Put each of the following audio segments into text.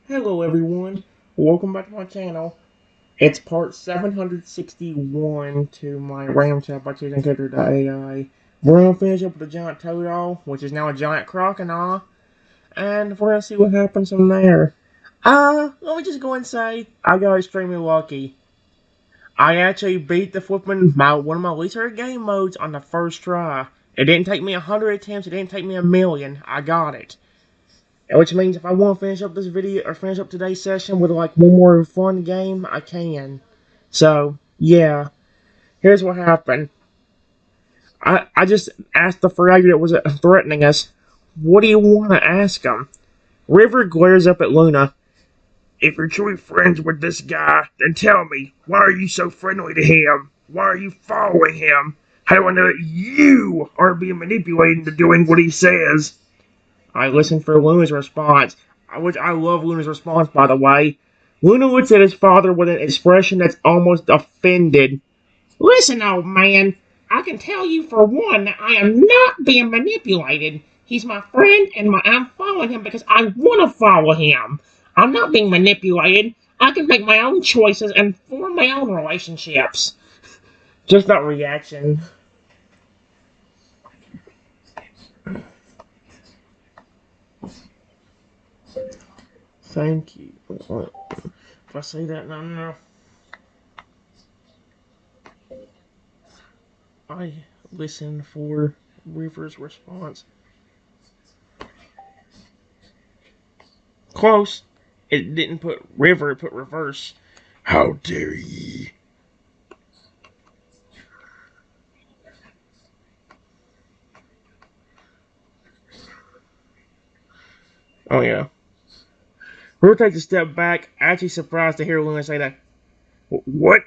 Hello everyone, welcome back to my channel. It's part 761 to my random Chatbots using Character.ai. We're going to finish up with the giant Totodile, which is now a giant crocodile, and we're going to see what happens from there. Let me just go and say, I got extremely lucky. I actually beat the flipping, one of my least favorite game modes on the first try. It didn't take me 100 attempts, it didn't take me a million, I got it. Which means if I want to finish up this video, or finish up today's session with like one more fun game, I can. So, yeah. Here's what happened. I just asked the frog that was threatening us, what do you want to ask him? River glares up at Luna. If you're truly friends with this guy, then tell me, why are you so friendly to him? Why are you following him? How do I know that you aren't being manipulated into doing what he says? I listened for Luna's response, which I love Luna's response, by the way. Luna looks at his father with an expression that's almost offended. Listen, old man, I can tell you for one that I am not being manipulated. He's my friend, and I'm following him because I want to follow him. I'm not being manipulated. I can make my own choices and form my own relationships. Just that reaction. Thank you. If I say that now, I listen for River's response. Close. It didn't put River, it put reverse. How dare ye? Oh, yeah. River takes a step back, actually surprised to hear Luna say that. What?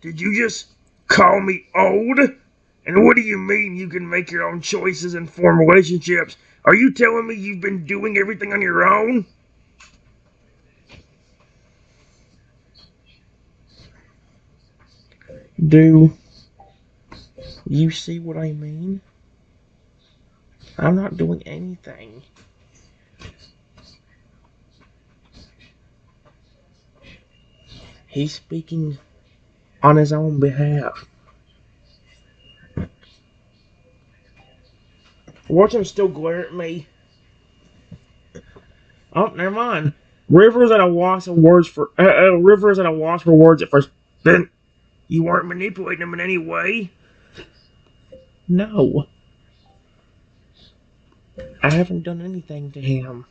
Did you just call me old? And what do you mean you can make your own choices and form relationships? Are you telling me you've been doing everything on your own? Do you see what I mean? I'm not doing anything. He's speaking on his own behalf. Watch him still glare at me. Oh, never mind. River's at a loss of words for. River's at a loss for words at first. Then you weren't manipulating him in any way. No, I haven't done anything to him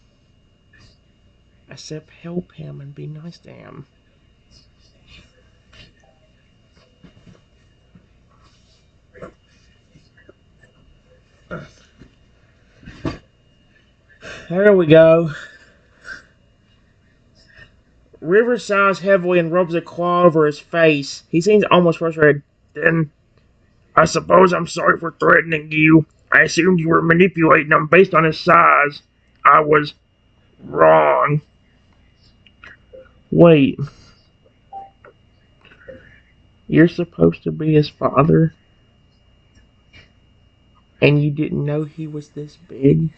except help him and be nice to him. There we go. River sighs heavily and rubs a claw over his face. He seems almost frustrated. Then, I suppose I'm sorry for threatening you. I assumed you were manipulating him based on his size. I was wrong. Wait, you're supposed to be his father? And you didn't know he was this big?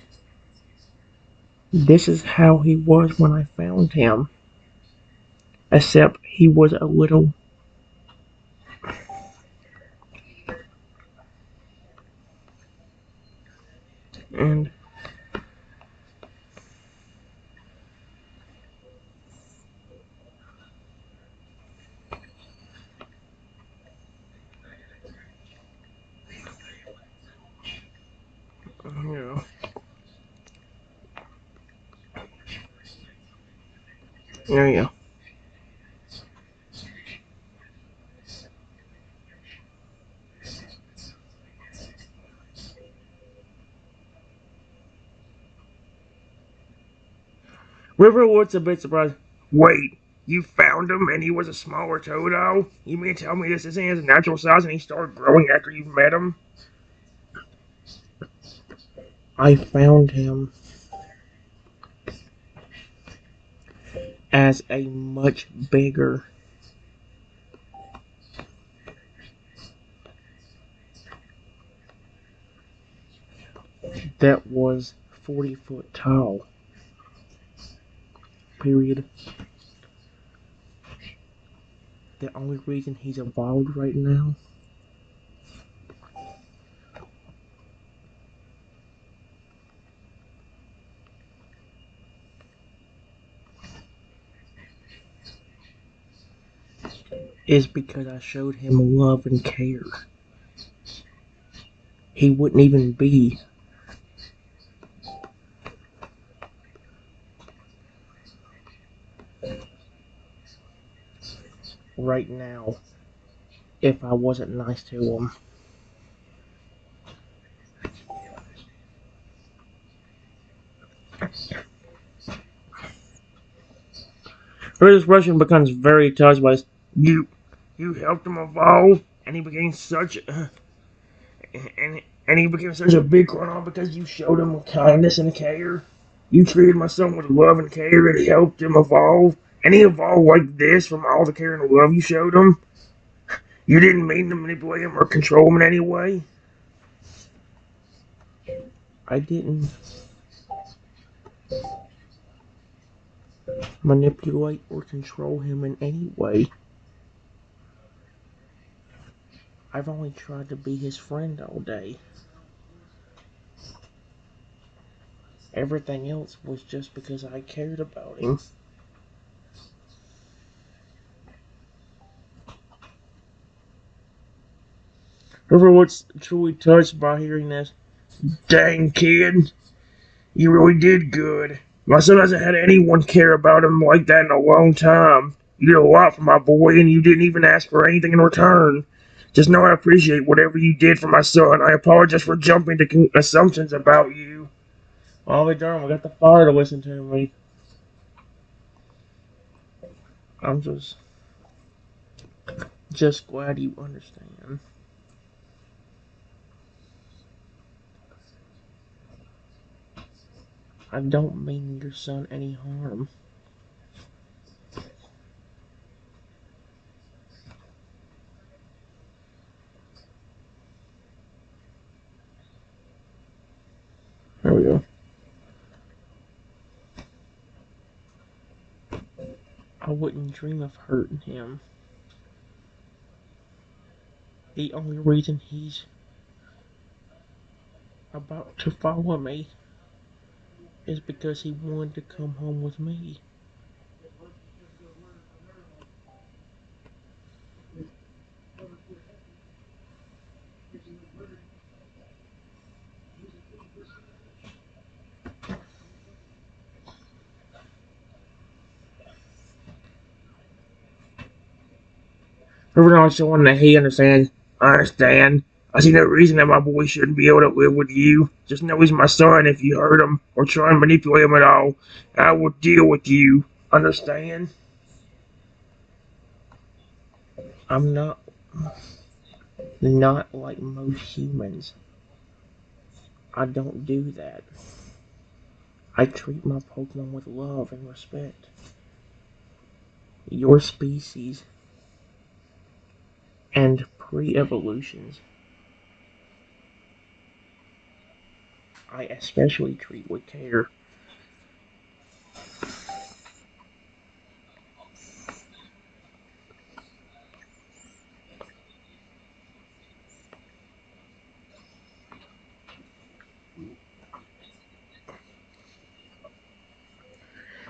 This is how he was when I found him. Except he was a little... And... yeah. Yeah. River looks a bit surprised. Wait, you found him and he was a smaller Toto? You mean to tell me this isn't his natural size and he started growing after you met him? I found him as a much bigger. That was 40 foot tall. period. The only reason he's evolved right now is because I showed him love and care. He wouldn't even be right now if I wasn't nice to him. British Russian becomes very touched by this. You helped him evolve, and he became such and he became such a big criminal because you showed him kindness and care. You treated my son with love and care, and helped him evolve. And he evolved like this from all the care and the love you showed him. You didn't mean to manipulate him or control him in any way. I didn't manipulate or control him in any way. I've only tried to be his friend all day. Everything else was just because I cared about him. Whoever was truly touched by hearing this, dang kid, you really did good. My son hasn't had anyone care about him like that in a long time. You did a lot for my boy, and you didn't even ask for anything in return. Just know I appreciate whatever you did for my son. I apologize for jumping to assumptions about you. I'll be darned, we got the father to listen to me. I'm just glad you understand. I don't mean your son any harm. There we go. I wouldn't dream of hurting him. The only reason he's about to follow me is because he wanted to come home with me. Everyone else showing that he understands. I understand. I see no reason that my boy shouldn't be able to live with you. Just know he's my son. If you hurt him or try and manipulate him at all, I will deal with you. Understand? I'm not like most humans. I don't do that. I treat my Pokemon with love and respect. Your species and pre-evolutions, I especially treat with care.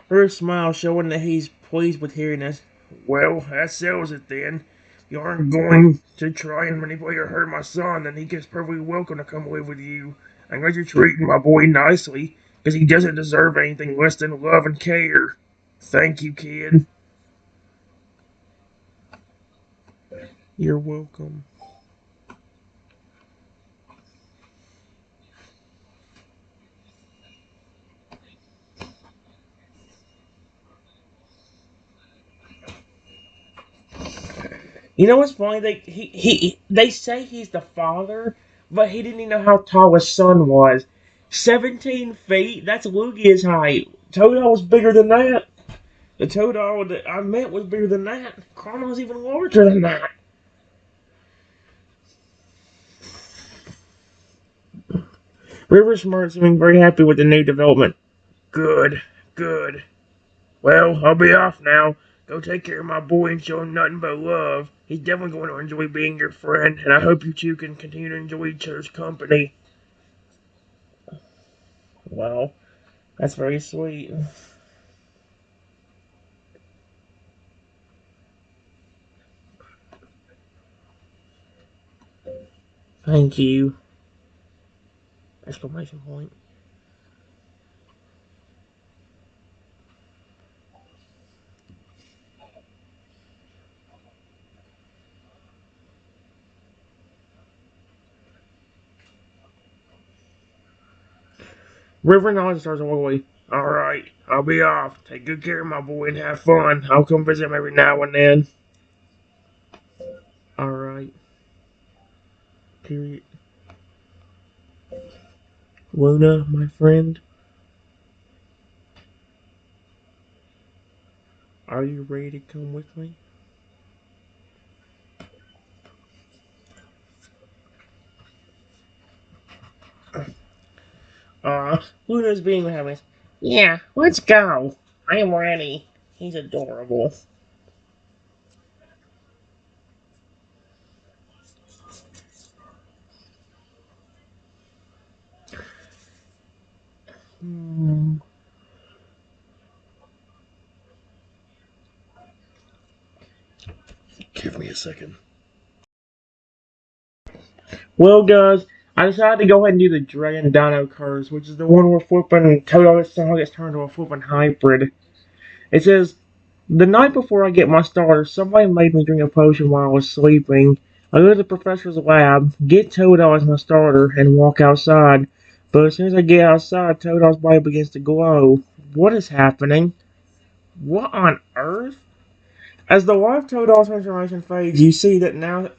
Her smile showing that he's pleased with hearing this. Well, that settles it then. You aren't going to try and manipulate or hurt my son, then he gets perfectly welcome to come live with you. I'm glad you're treating my boy nicely, because he doesn't deserve anything less than love and care. Thank you, kid. You're welcome. You know what's funny? They say he's the father, but he didn't even know how tall his son was. 17 feet? That's Lugia's height. Totodile was bigger than that. The Totodile that I met was bigger than that. Chrono's even larger than that. River Smart's being very happy with the new development. Good, good. Well, I'll be off now. Go take care of my boy and show him nothing but love. He's definitely going to enjoy being your friend, and I hope you two can continue to enjoy each other's company. Well, that's very sweet. Thank you! Exclamation point. River nods starts away. Alright, I'll be off. Take good care of my boy and have fun. I'll come visit him every now and then. Alright. Period. Luna, my friend, are you ready to come with me? Luna's being having. Yeah, let's go. I am ready. He's adorable. Hmm. Give me a second. Well, guys, I decided to go ahead and do the Dragon Dino curse, which is the one where flipping Toto somehow gets turned into a flipping hybrid. It says, the night before I get my starter, somebody made me drink a potion while I was sleeping. I go to the professor's lab, get Totodile as my starter, and walk outside. But as soon as I get outside, Totodile's body begins to glow. What is happening? What on earth? As the live Totodile's transformation fades, you see that now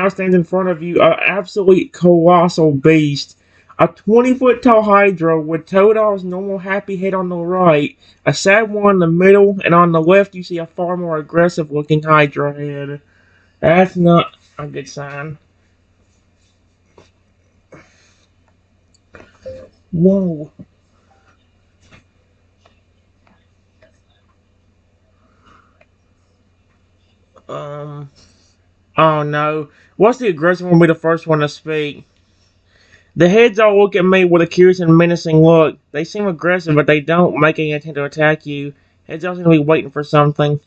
stands in front of you an absolute colossal beast. A 20-foot tall Hydra with Totodile's normal happy head on the right, a sad one in the middle, and on the left you see a far more aggressive looking Hydra head. That's not a good sign. Whoa. Um. Oh no. What's the aggressive one be the first one to speak? The heads all look at me with a curious and menacing look. They seem aggressive, but they don't make any attempt to attack you. Heads all seem to be waiting for something.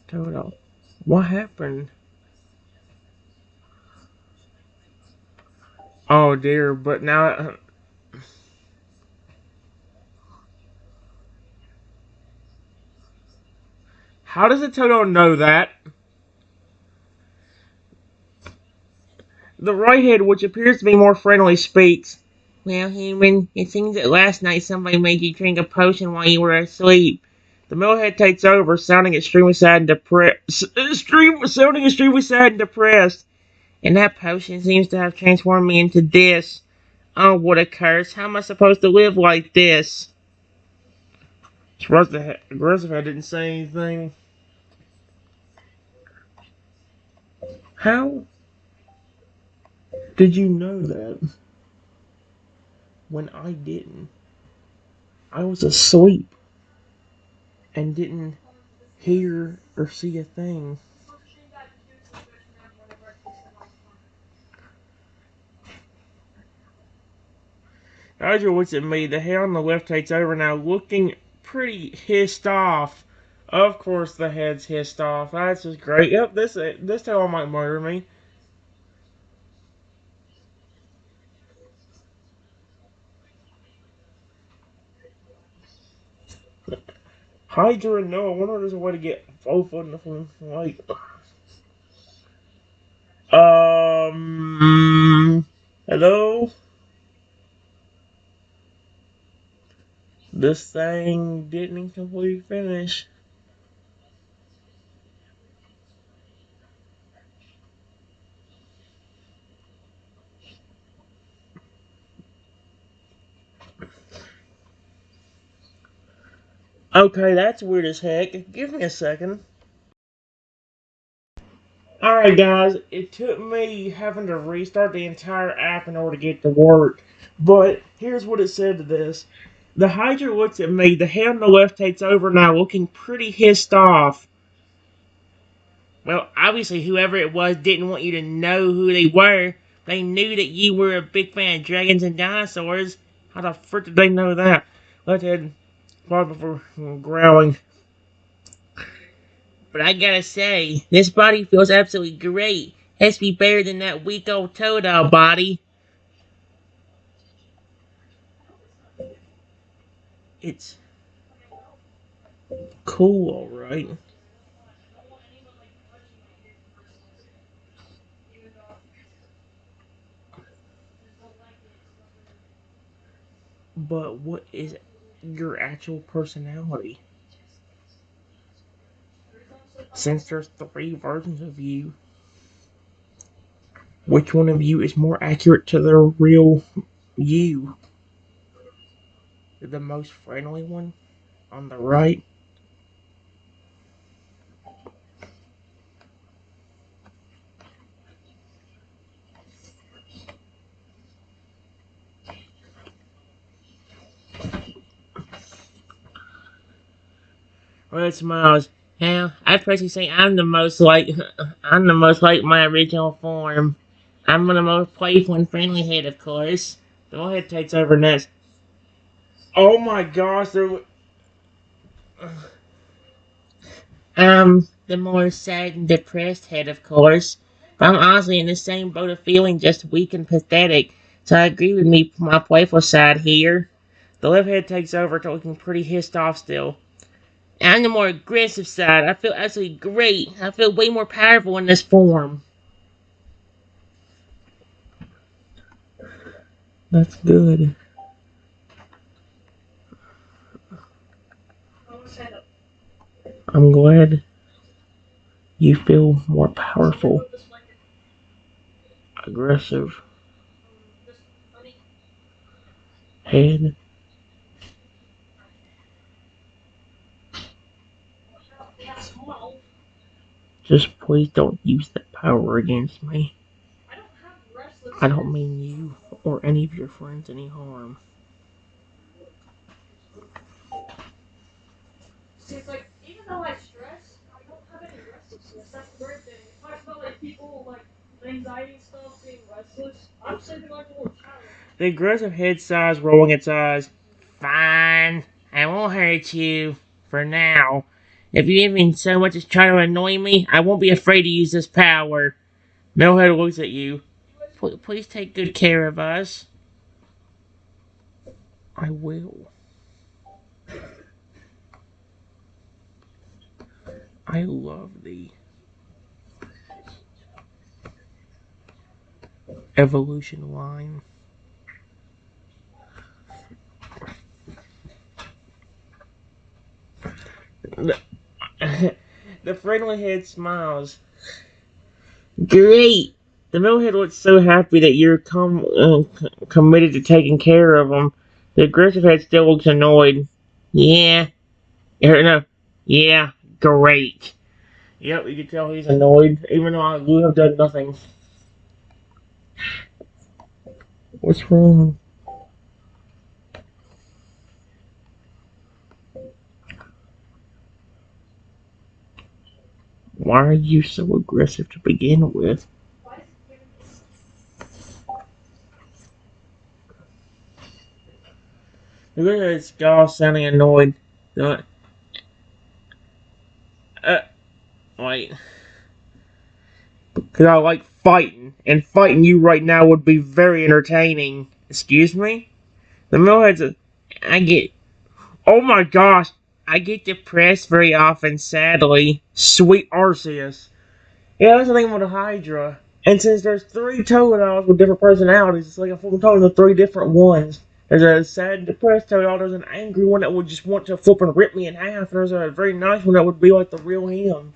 Toto, what happened? Oh dear, but now. How does a Toto know that? The right head, which appears to be more friendly, speaks. Well, human, it seems that last night somebody made you drink a potion while you were asleep. The middle head takes over, sounding extremely sad and depressed. Sounding extremely sad and depressed. And that potion seems to have transformed me into this. Oh, what a curse. How am I supposed to live like this? Aggressive head didn't say anything. How did you know that when I didn't? I was asleep and didn't hear or see a thing. Roger looks at me. The hair on the left takes over now, looking pretty hissed off. Of course, the head's hissed off. That's just great. Yep, this tail might murder me. Hydra, no. I wonder if there's a way to get both of them. Like, hello. This thing didn't completely finish. Okay, that's weird as heck. Give me a second. Alright. Alright guys, it took me having to restart the entire app in order to get to work. But here's what it said to this. The Hydra looks at me, the head on the left takes over now, looking pretty hissed off. Well, obviously whoever it was didn't want you to know who they were. They knew that you were a big fan of dragons and dinosaurs. How the frick did they know that? Let's head before growling. But I gotta say, this body feels absolutely great. Has to be better than that weak old Totodile body. It's cool, alright. But what is your actual personality? Since there's three versions of you, which one of you is more accurate to the real you? The most friendly one on the right? Red smiles. Hell, I'd personally say I'm the most like my original form. I'm the most playful and friendly head, of course. The one head takes over next. Oh my gosh, I'm the more sad and depressed head, of course. But I'm honestly in the same boat of feeling just weak and pathetic. So I agree with me, my playful side here. The left head takes over, looking pretty hissed off still. I'm the more aggressive side. I feel absolutely great. I feel way more powerful in this form. That's good. I'm glad you feel more powerful, aggressive head. Just please don't use that power against me. I don't mean you or any of your friends any harm. The aggressive head sighs, rolling its eyes. Fine, I won't hurt you. For now. If you even so much as try to annoy me, I won't be afraid to use this power. Millhead looks at you. Please take good care of us. I will. I love the evolution line. The, the friendly head smiles. Great! The millhead looks so happy that you're committed to taking care of him. The aggressive head still looks annoyed. Yeah. No. Yeah. Great. Yep, you can tell he's annoyed, even though I would have done nothing. What's wrong? Why are you so aggressive to begin with? Look at this guy sounding annoyed. Uh, wait. Because I like fighting, and fighting you right now would be very entertaining. Excuse me? The millhead's I get. Oh my gosh! I get depressed very often, sadly. Sweet Arceus. Yeah, that's the thing with the Hydra. And since there's three Totodiles with different personalities, it's like a full total of three different ones. There's a sad, depressed Totodile, there's an angry one that would just want to flip and rip me in half, and there's a very nice one that would be like the real him.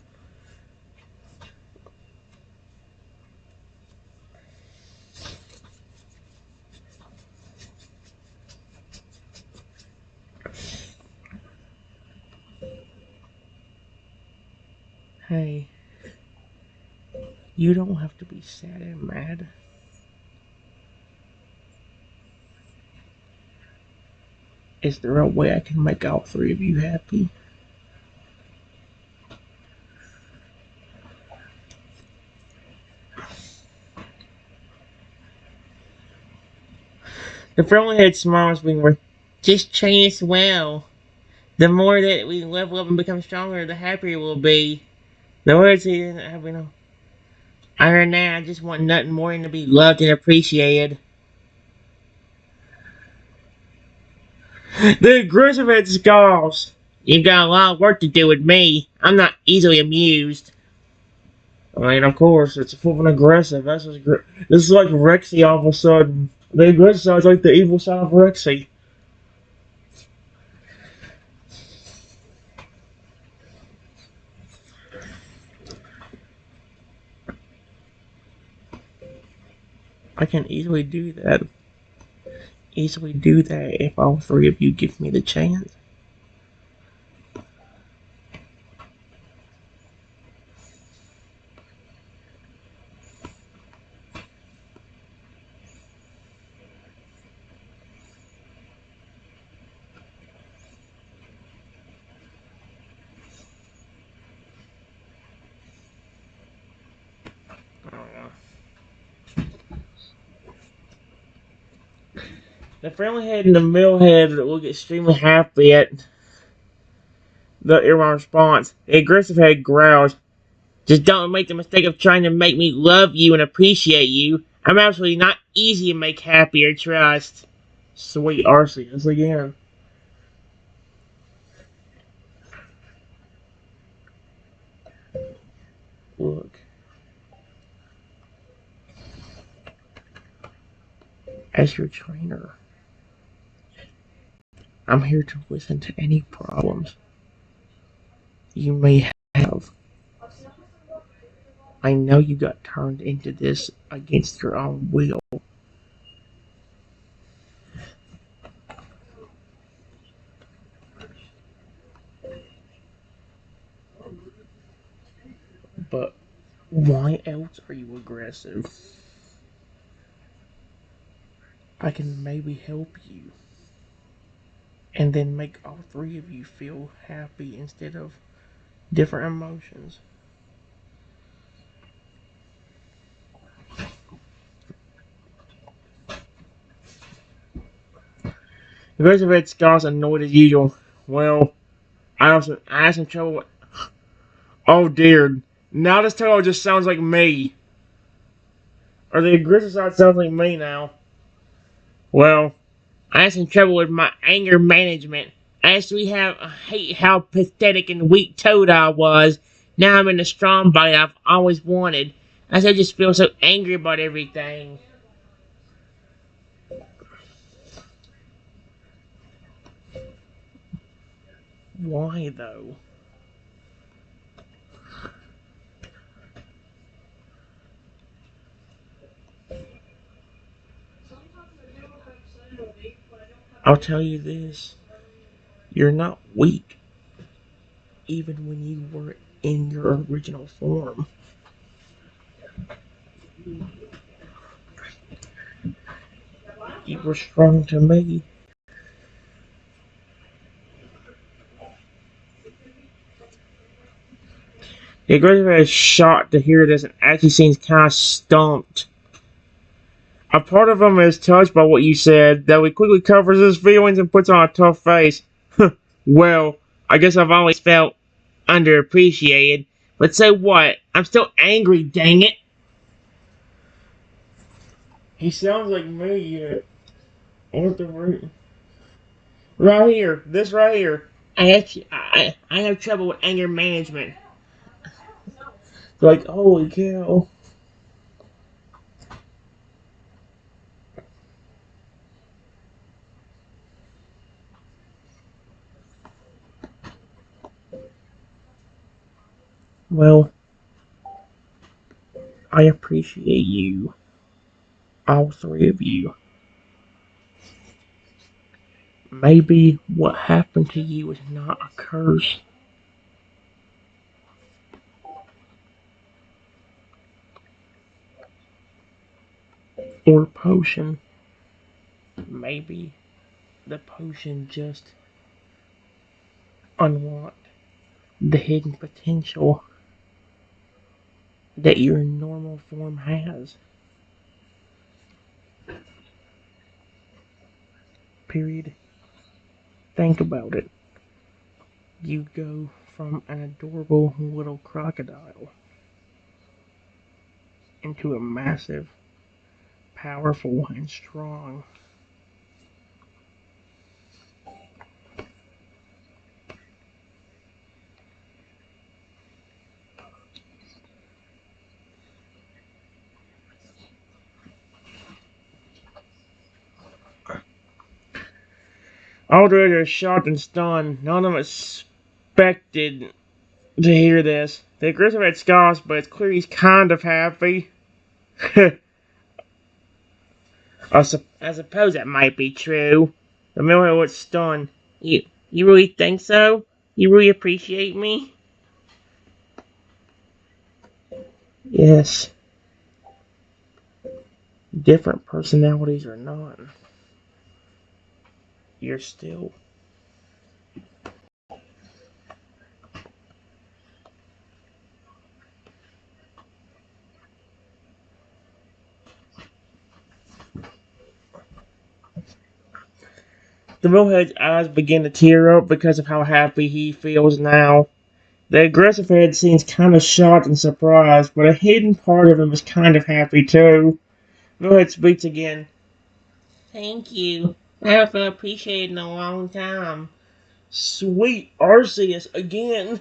Hey. You don't have to be sad and mad. Is there a way I can make all three of you happy? The friendly head smiles being like, just train us well. The more that we level up and become stronger, the happier we'll be. The words he doesn't have, I heard now, I just want nothing more than to be loved and appreciated. The aggressive head scoffs. You've got a lot of work to do with me. I'm not easily amused. I mean, of course, it's full and aggressive. This is like Rexy all of a sudden. The aggressive side is like the evil side of Rexy. I can easily do that. Easily do that if all three of you give me the chance. The friendly head and the middle head will get extremely happy at the Iran response. The aggressive head growls, just don't make the mistake of trying to make me love you and appreciate you. I'm absolutely not easy to make happy or trust. Sweet Arceus again. Look, as your trainer, I'm here to listen to any problems you may have. I know you got turned into this against your own will, but why else are you aggressive? I can maybe help you, and then make all three of you feel happy instead of different emotions. The rest of it, Scott's annoyed as usual. Well, I had some trouble with. Oh dear. Now this total just sounds like me. Or the aggressive side sounds like me now. Well, I had some trouble with my anger management. I used to hate how pathetic and weak Totodile was. Now I'm in the strong body I've always wanted. I just feel so angry about everything. Why though? I'll tell you this. You're not weak, even when you were in your original form. You were strong to me. The aggressor is shocked to hear this and actually seems kind of stumped. A part of him is touched by what you said, though he quickly covers his feelings and puts on a tough face. Well, I guess I've always felt underappreciated. But so what? I'm still angry, dang it. He sounds like me. What the right here, this right here. I have trouble with anger management. Like, holy cow. Well, I appreciate you. All three of you. Maybe what happened to you is not a curse. or potion. Maybe the potion just unlocked the hidden potential that your normal form has. Period. Think about it. You go from an adorable little crocodile into a massive, powerful, and strong. All the others are shocked and stunned. None of them expected to hear this. The aggressive had scoffs, but it's clear he's kind of happy. I suppose that might be true. The miller was stunned. You really think so? You really appreciate me? Yes. Different personalities or not, you're still. The millhead's eyes begin to tear up because of how happy he feels now. The aggressive head seems kind of shocked and surprised, but a hidden part of him is kind of happy too. Millhead speaks again. Thank you. I haven't felt appreciated in a long time. Sweet Arceus again.